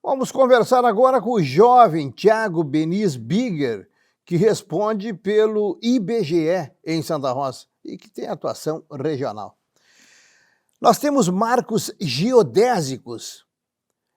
Vamos conversar agora com o jovem Thiago Benis Bigger, que responde pelo IBGE em Santa Rosa e que tem atuação regional. Nós temos marcos geodésicos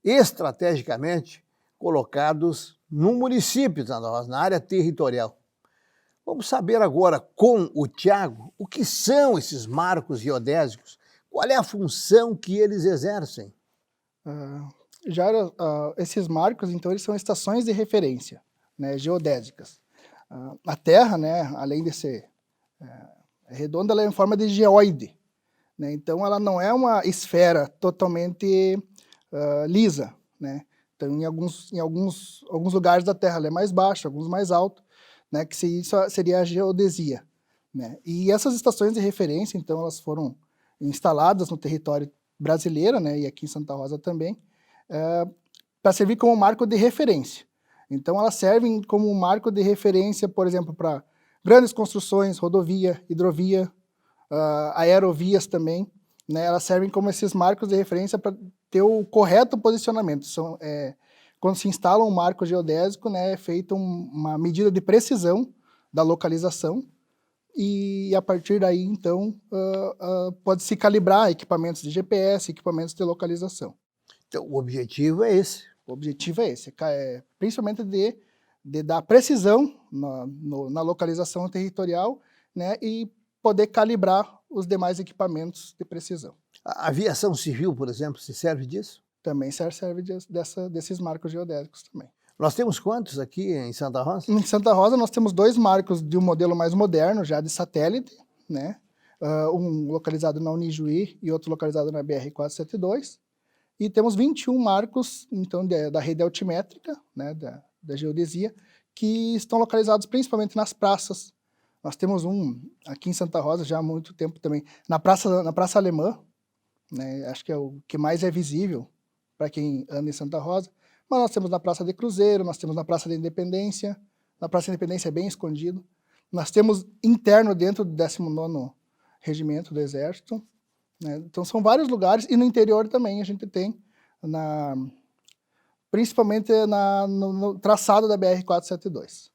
estrategicamente colocados no município de Santa Rosa, na área territorial. Vamos saber agora com o Thiago o que são esses marcos geodésicos, qual é a função que eles exercem. Esses marcos, então, eles são estações de referência, né, geodésicas. A Terra, né, além de ser redonda, ela é em forma de geóide, né, então ela não é uma esfera totalmente lisa, né, então em alguns lugares da Terra ela é mais baixa, alguns mais alto, né, que isso seria a geodesia, né, e essas estações de referência, então, elas foram instaladas no território brasileiro, né, e aqui em Santa Rosa também, para servir como marco de referência. Então, elas servem como marco de referência, por exemplo, para grandes construções, rodovia, hidrovia, aerovias também, né? Elas servem como esses marcos de referência para ter o correto posicionamento. Quando se instala um marco geodésico, né, é feita uma medida de precisão da localização e, a partir daí, então, pode-se calibrar equipamentos de GPS, equipamentos de localização. Então, o objetivo é esse. O objetivo é esse, principalmente de dar precisão na localização territorial, né, e poder calibrar os demais equipamentos de precisão. A aviação civil, por exemplo, se serve disso? Também serve desses marcos geodésicos também. Nós temos quantos aqui em Santa Rosa? Em Santa Rosa nós temos 2 marcos de um modelo mais moderno, já de satélite, né, um localizado na Unijuí e outro localizado na BR-472. E temos 21 marcos, então, da rede altimétrica, né, da geodesia, que estão localizados principalmente nas praças. Nós temos um aqui em Santa Rosa já há muito tempo também, na Praça Alemã, né, acho que é o que mais é visível para quem anda em Santa Rosa, mas nós temos na Praça de Cruzeiro, nós temos na Praça da Independência, na Praça da Independência é bem escondido, nós temos interno dentro do 19º Regimento do Exército, né? Então são vários lugares, e no interior também a gente tem, principalmente no traçado da BR-472.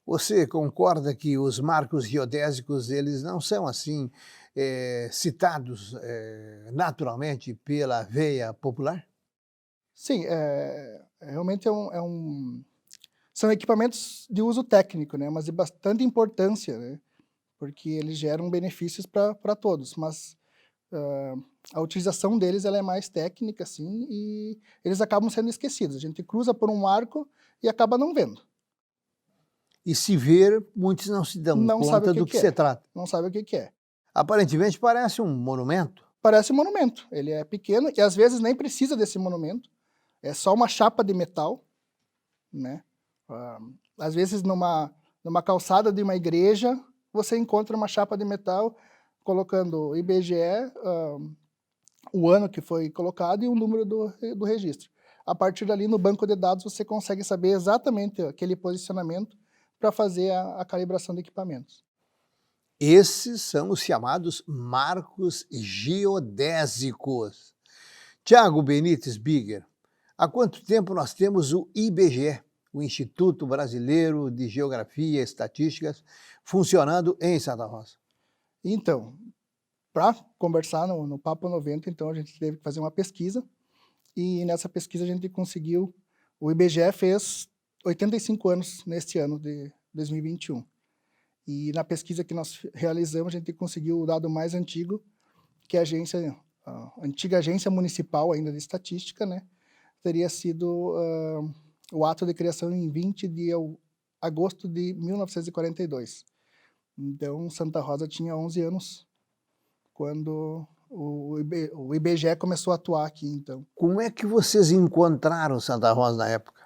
Você concorda que os marcos geodésicos, eles não são assim citados naturalmente pela veia popular? Sim, realmente são equipamentos de uso técnico, né, mas de bastante importância, né, porque eles geram benefícios para todos, mas a utilização deles ela é mais técnica, assim, e eles acabam sendo esquecidos. A gente cruza por um marco e acaba não vendo. E se ver, muitos não se dão conta do que se trata. Não sabe o que é. Aparentemente parece um monumento. Parece um monumento. Ele é pequeno e às vezes nem precisa desse monumento. É só uma chapa de metal, né? Às vezes numa calçada de uma igreja, você encontra uma chapa de metal colocando IBGE, o ano que foi colocado e o número do registro. A partir dali, no banco de dados, você consegue saber exatamente aquele posicionamento para fazer a calibração de equipamentos. Esses são os chamados marcos geodésicos. Thiago Benis Bigger, há quanto tempo nós temos o IBGE, o Instituto Brasileiro de Geografia e Estatísticas, funcionando em Santa Rosa? Então, para conversar no Papo 90, então a gente teve que fazer uma pesquisa, e nessa pesquisa a gente conseguiu, o IBGE fez 85 anos neste ano de 2021. E na pesquisa que nós realizamos, a gente conseguiu o dado mais antigo, que a antiga agência municipal ainda de estatística, né, teria sido o ato de criação em 20 de agosto de 1942. Então, Santa Rosa tinha 11 anos quando o IBGE começou a atuar aqui, então. Como é que vocês encontraram Santa Rosa na época?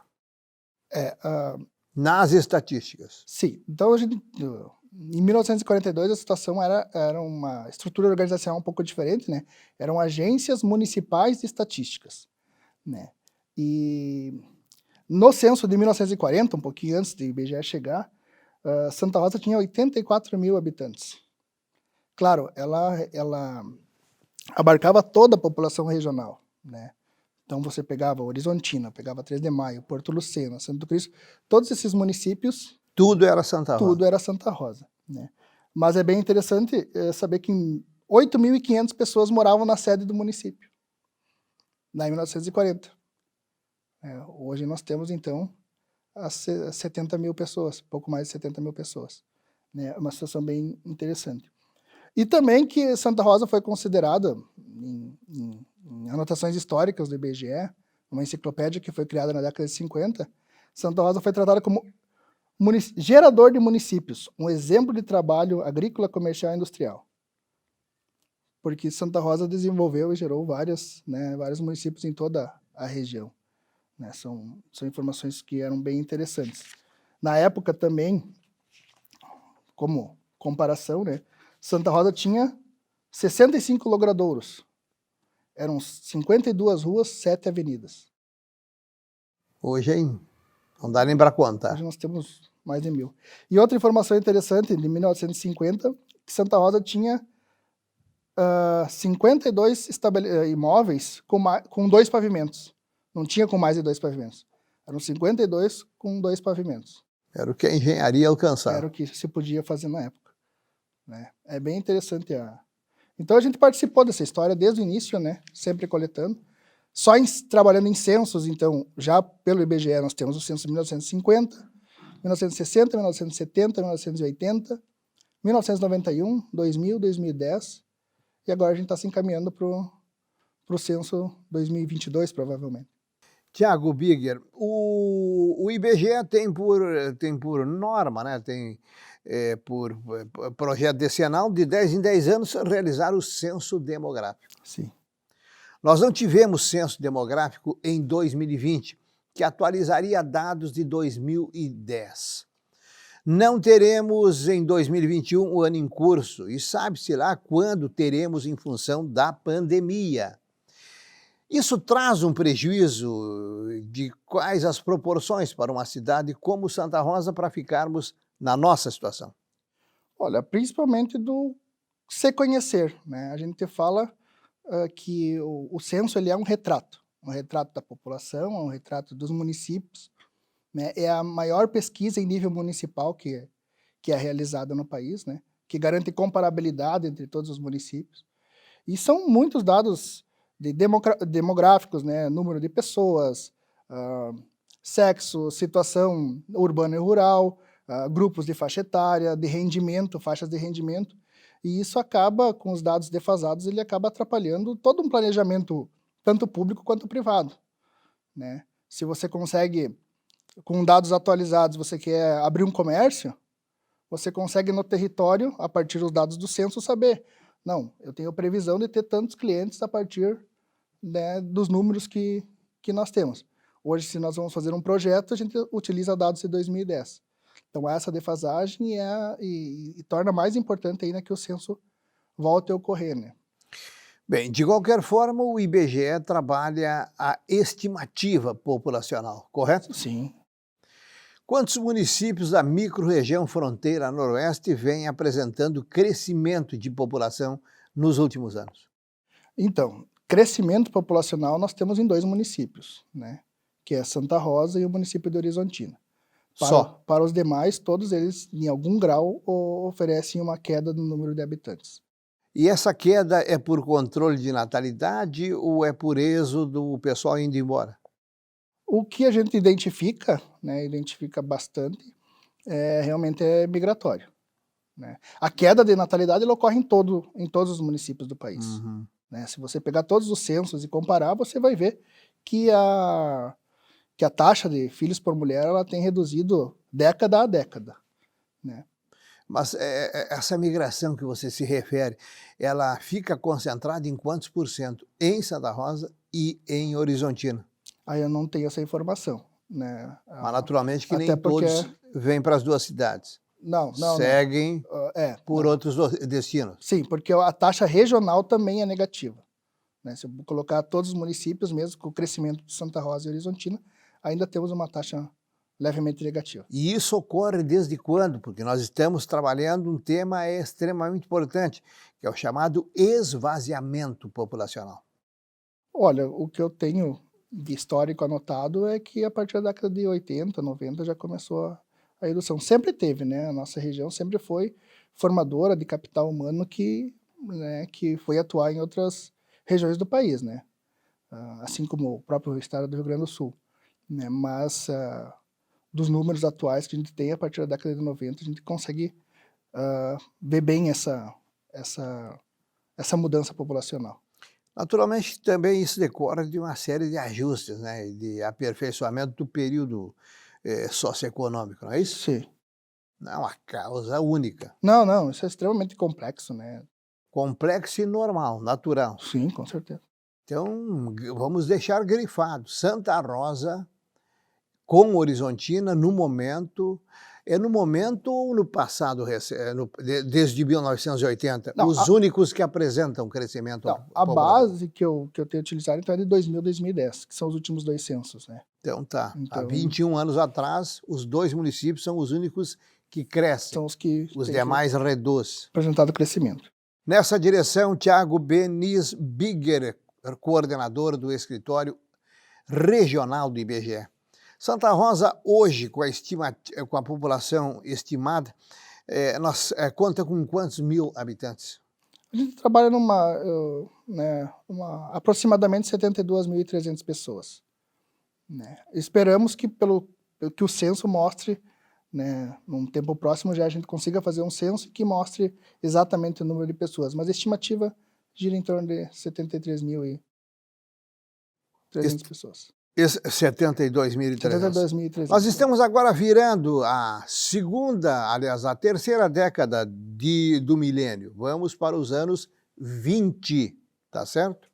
Nas estatísticas. Sim, então em 1942 a situação era uma estrutura organizacional um pouco diferente, né? Eram agências municipais de estatísticas, né? E no censo de 1940, um pouquinho antes do IBGE chegar, Santa Rosa tinha 84 mil habitantes. Claro, ela abarcava toda a população regional, né? Então você pegava Horizontina, pegava 3 de Maio, Porto Lucena, Santo Cristo, todos esses municípios, Tudo era Santa Rosa. tudo era Santa Rosa, né? Mas é bem interessante saber que 8.500 pessoas moravam na sede do município, lá em 1940. Hoje nós temos, então, as 70 mil pessoas, pouco mais de 70 mil pessoas. Né? Uma situação bem interessante. E também que Santa Rosa foi considerada, em anotações históricas do IBGE, uma enciclopédia que foi criada na década de 50, Santa Rosa foi tratada como gerador de municípios, um exemplo de trabalho agrícola, comercial e industrial. Porque Santa Rosa desenvolveu e gerou vários municípios em toda a região. Né? São informações que eram bem interessantes. Na época também, como comparação, né, Santa Rosa tinha 65 logradouros. Eram 52 ruas, 7 avenidas. Hoje, hein? Não dá nem para contar. Hoje nós temos mais de 1.000. E outra informação interessante, de 1950, que Santa Rosa tinha 52 imóveis com 2 pavimentos. Não tinha com mais de 2 pavimentos. Eram 52 com 2 pavimentos. Era o que a engenharia alcançava. Era o que se podia fazer na época. Né? É bem interessante. Então a gente participou dessa história desde o início, né? Sempre coletando. Só trabalhando em censos, então, já pelo IBGE nós temos o censo de 1950, 1960, 1970, 1980, 1991, 2000, 2010, e agora a gente está se encaminhando para o censo 2022, provavelmente. Tiago Bigger, o IBGE tem por norma, né, por projeto decenal, de 10 em 10 anos, realizar o censo demográfico. Sim. Nós não tivemos censo demográfico em 2020, que atualizaria dados de 2010. Não teremos em 2021 o ano em curso, e sabe-se lá quando teremos em função da pandemia. Isso traz um prejuízo de quais as proporções para uma cidade como Santa Rosa para ficarmos na nossa situação? Olha, principalmente do se conhecer, né? A gente fala que o censo ele é um retrato da população, é um retrato dos municípios, né? É a maior pesquisa em nível municipal que é realizada no país, né? Que garante comparabilidade entre todos os municípios. E são muitos dados demográficos, né? Número de pessoas, sexo, situação urbana e rural, grupos de faixa etária, de rendimento, faixas de rendimento. E isso acaba, com os dados defasados, ele acaba atrapalhando todo um planejamento, tanto público quanto privado. Né? Se você consegue, com dados atualizados, você quer abrir um comércio, você consegue no território, a partir dos dados do censo, saber, não, eu tenho previsão de ter tantos clientes a partir, né, dos números que nós temos. Hoje, se nós vamos fazer um projeto, a gente utiliza dados de 2010. Então, essa defasagem e torna mais importante ainda que o censo volte a ocorrer, né? Bem, de qualquer forma, o IBGE trabalha a estimativa populacional, correto? Sim. Quantos municípios da microrregião fronteira noroeste vêm apresentando crescimento de população nos últimos anos? Então, crescimento populacional nós temos em 2 municípios, né? Que é Santa Rosa e o município de Horizontina. Para os demais, todos eles, em algum grau, oferecem uma queda no número de habitantes. E essa queda é por controle de natalidade ou é por êxodo do pessoal indo embora? O que a gente identifica, né, identifica bastante, realmente é migratório. Né? A queda de natalidade ela ocorre em todos os municípios do país. Uhum. Né? Se você pegar todos os censos e comparar, você vai ver que a taxa de filhos por mulher ela tem reduzido década a década. Né? Mas essa migração que você se refere, ela fica concentrada em quantos por cento em Santa Rosa e em Horizontina? Aí eu não tenho essa informação. Né? Mas naturalmente que Até nem porque... todos vêm para as 2 cidades. Não. Seguem por outros destinos. Sim, porque a taxa regional também é negativa. Né? Se eu colocar todos os municípios, mesmo com o crescimento de Santa Rosa e Horizontina, ainda temos uma taxa levemente negativa. E isso ocorre desde quando? Porque nós estamos trabalhando um tema extremamente importante, que é o chamado esvaziamento populacional. Olha, o que eu tenho de histórico anotado é que a partir da década de 80, 90 já começou a redução. Sempre teve, né? A nossa região sempre foi formadora de capital humano que foi atuar em outras regiões do país, né? Assim como o próprio estado do Rio Grande do Sul, né? Mas dos números atuais que a gente tem a partir da década de 90, a gente consegue ver bem essa mudança populacional. Naturalmente, também isso decorre de uma série de ajustes, né, e de aperfeiçoamento do período socioeconômico, não é isso? Sim. Não é uma causa única. Não, não, isso é extremamente complexo, né? Complexo e normal, natural. Sim, com certeza. Então, vamos deixar grifado. Santa Rosa, com Horizontina, no momento... É no momento ou no passado, desde 1980, Não, os únicos que apresentam crescimento Não, a populacional? base que eu tenho utilizado então é de 2000 2010, que são os últimos 2 censos, né? Então tá, há Então, 21 anos atrás, os 2 municípios são os únicos que crescem, são os que os têm demais reduz. apresentado crescimento. Nessa direção, Thiago Benis Bigger, coordenador do escritório regional do IBGE. Santa Rosa, hoje, com a população estimada, conta com quantos mil habitantes? A gente trabalha aproximadamente 72.300 pessoas, né? Esperamos que que o censo mostre, né, num tempo próximo já a gente consiga fazer um censo que mostre exatamente o número de pessoas, mas a estimativa gira em torno de 73.300 pessoas. 72.300. 72.300. Nós estamos agora virando a terceira década do milênio. Vamos para os anos 20, tá certo?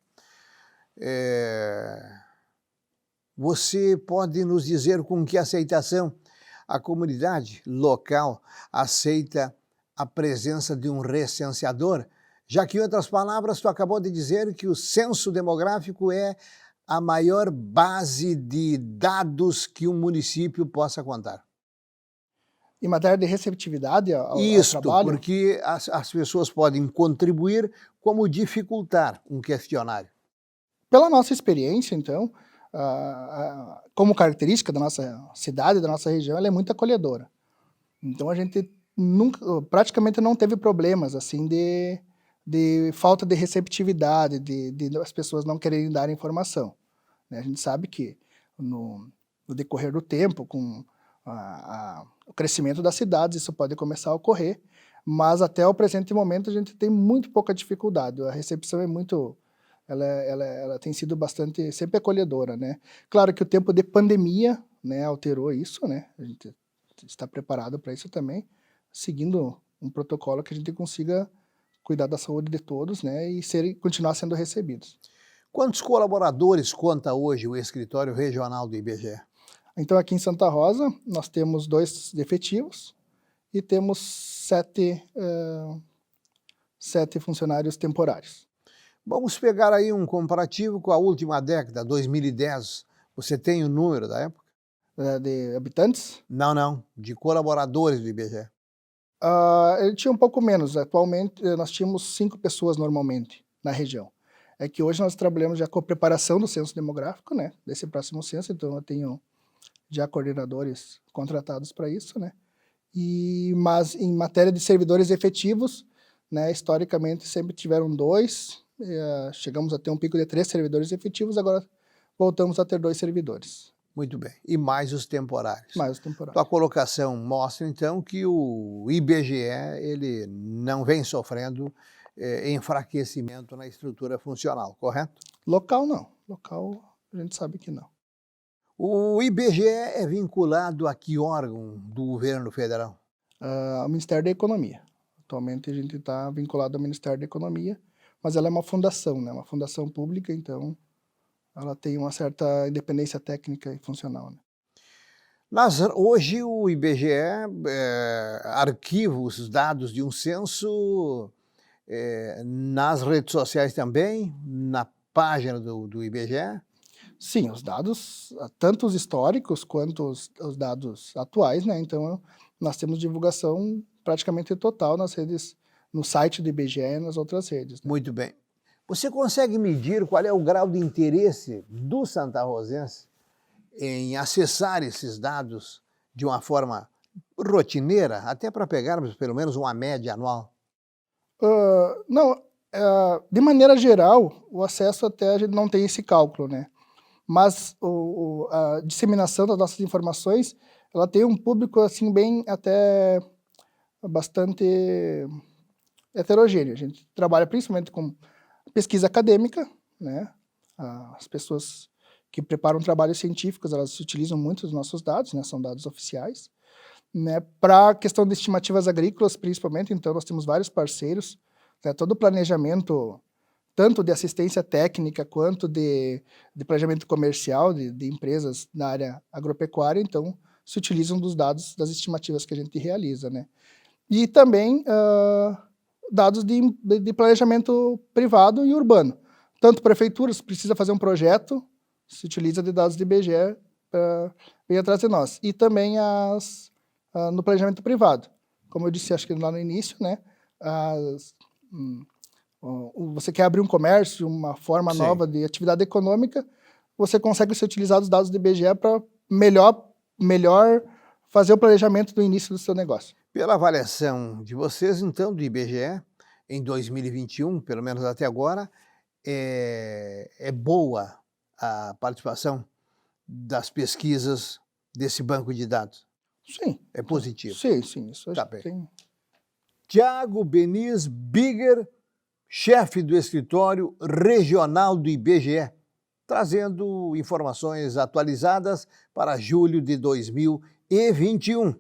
Você pode nos dizer com que aceitação a comunidade local aceita a presença de um recenseador? Já que, em outras palavras, tu acabou de dizer que o censo demográfico é a maior base de dados que um município possa contar. Em matéria de receptividade ao Isto, trabalho? porque as pessoas podem contribuir como dificultar um questionário. Pela nossa experiência, então, como característica da nossa cidade, da nossa região, ela é muito acolhedora. Então a gente praticamente não teve problemas assim de falta de receptividade, de as pessoas não quererem dar informação, né? A gente sabe que no decorrer do tempo, com o crescimento das cidades, isso pode começar a ocorrer, mas até o presente momento a gente tem muito pouca dificuldade. A recepção é muito... Ela tem sido bastante, sempre acolhedora, né? Claro que o tempo de pandemia, né, alterou isso, né? A gente está preparado para isso também, seguindo um protocolo que a gente consiga cuidar da saúde de todos, né, e continuar sendo recebidos. Quantos colaboradores conta hoje o escritório regional do IBGE? Então, aqui em Santa Rosa, nós temos 2 efetivos e temos 7 funcionários temporários. Vamos pegar aí um comparativo com a última década, 2010. Você tem o número da época? De habitantes? Não, de colaboradores do IBGE. Ele tinha um pouco menos. Atualmente, nós tínhamos 5 pessoas normalmente na região. É que hoje nós trabalhamos já com a preparação do censo demográfico, né, desse próximo censo, então eu tenho já coordenadores contratados para isso, né, mas em matéria de servidores efetivos, né, historicamente sempre tiveram 2, chegamos a ter um pico de 3 servidores efetivos, agora voltamos a ter 2 servidores. Muito bem, e mais os temporários. Mais os temporários. Tua colocação mostra, então, que o IBGE ele não vem sofrendo enfraquecimento na estrutura funcional, correto? Local não, local a gente sabe que não. O IBGE é vinculado a que órgão do governo federal? Ao Ministério da Economia. Atualmente a gente está vinculado ao Ministério da Economia, mas ela é uma fundação, né? Uma fundação pública, então ela tem uma certa independência técnica e funcional, né? Hoje o IBGE arquiva os dados de um censo nas redes sociais também, na página do IBGE? Sim, os dados, tanto os históricos quanto os dados atuais, né? Então nós temos divulgação praticamente total nas redes, no site do IBGE e nas outras redes, né? Muito bem. Você consegue medir qual é o grau de interesse do santarrosense em acessar esses dados de uma forma rotineira, até para pegarmos pelo menos uma média anual? Não, de maneira geral, o acesso até a gente não tem esse cálculo, né? Mas a disseminação das nossas informações, ela tem um público assim bem até bastante heterogêneo. A gente trabalha principalmente com pesquisa acadêmica, né? As pessoas que preparam trabalhos científicos, elas utilizam muito os nossos dados, né? São dados oficiais, né? Para a questão de estimativas agrícolas, principalmente, então nós temos vários parceiros, né? Todo o planejamento, tanto de assistência técnica quanto de planejamento comercial de empresas na área agropecuária, então se utilizam dos dados das estimativas que a gente realiza, né? E também dados de planejamento privado e urbano. Tanto prefeituras, precisa fazer um projeto, se utiliza de dados de IBGE para vir atrás de nós. E também no planejamento privado. Como eu disse, acho que lá no início, né? Você quer abrir um comércio, uma forma Sim. nova de atividade econômica, você consegue ser utilizar os dados do IBGE para melhor fazer o planejamento do início do seu negócio. Pela avaliação de vocês, então, do IBGE, em 2021, pelo menos até agora, é boa a participação das pesquisas desse banco de dados? Sim. É positivo? Sim, sim. Isso Tá acho que bem. tem. Tiago Beniz Bigger, chefe do escritório regional do IBGE, trazendo informações atualizadas para julho de 2021.